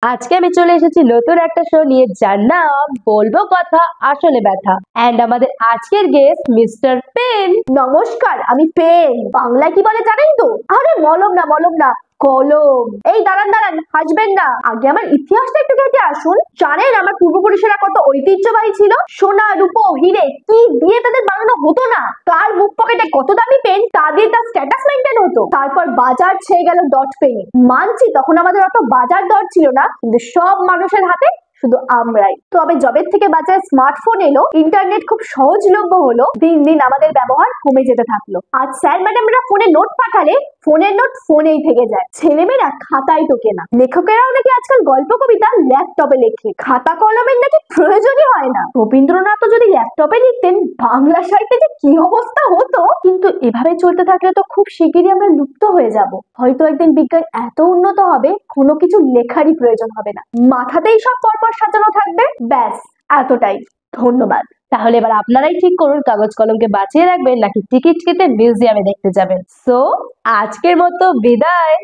আজকে আমি চলে এসেছি নতুন একটা শো নিয়ে, যার নাম বলবো কথা আসলে ব্যথা। এন্ড আমাদের আজকের গেস্ট মিস্টার পেন। নমস্কার, আমি পেন। বাংলায় কি বলে জানেন তো? আরে মলম না, মলম না, কলম। এই দাঁড়ান দাঁড়ান, হাসবেন না, আগে আমার ইতিহাসটা একটু ঘেটে আসুন। জানেন আমার পূর্বপুরুষেরা কত ঐতিহ্যবাহী ছিল? সোনা, রূপো, হিরে কি দিয়ে তাদের বানানো হতো না? কার বুক পকেটে কত দামি পেন, তা দিয়ে তার স্ট্যাটাস মেনটেন হতো। তারপর বাজার ছেয়ে গেল ডট পেনে। মানছি তখন আমাদের অত বাজার দর ছিল না, কিন্তু সব মানুষের হাতে শুধু আমরাই। তবে জবের থেকে বাজারে স্মার্টফোন এলো, ইন্টারনেট খুব সহজলভ্য হলো, দিন দিন আমাদের ব্যবহার কমে যেতে থাকলো। আজ স্যার ম্যাডামরা ফোনে নোট পাঠালে ফোনের নোট ফোনেই থেকে যায়, ছেলেমেয়েরা খাতায় টোকে না। লেখকেরাও নাকি আজকাল গল্প কবিতা ল্যাপটপে লেখে, খাতা কলমের নাকি প্রয়োজনই হয় না। রবীন্দ্রনাথ যদি ল্যাপটপে লিখতেন, বাংলা সাহিত্যে যে কি অবস্থা হতো। কিন্তু এভাবে চলতে থাকলে তো খুব শিগগিরই আমরা লুপ্ত হয়ে যাব। হয়তো একদিন বিজ্ঞান এত উন্নত হবে, কোনো কিছু লেখারই প্রয়োজন হবে না, মাথাতেই সব পরপর সাজানো থাকবে। ব্যাস, এতটাই। ধন্যবাদ। তাহলে এবার আপনারাই ঠিক করুন, কাগজ কলমকে বাঁচিয়ে রাখবেন নাকি টিকিট কেটে মিউজিয়ামে দেখতে যাবেন। সো আজকের মতো বিদায়।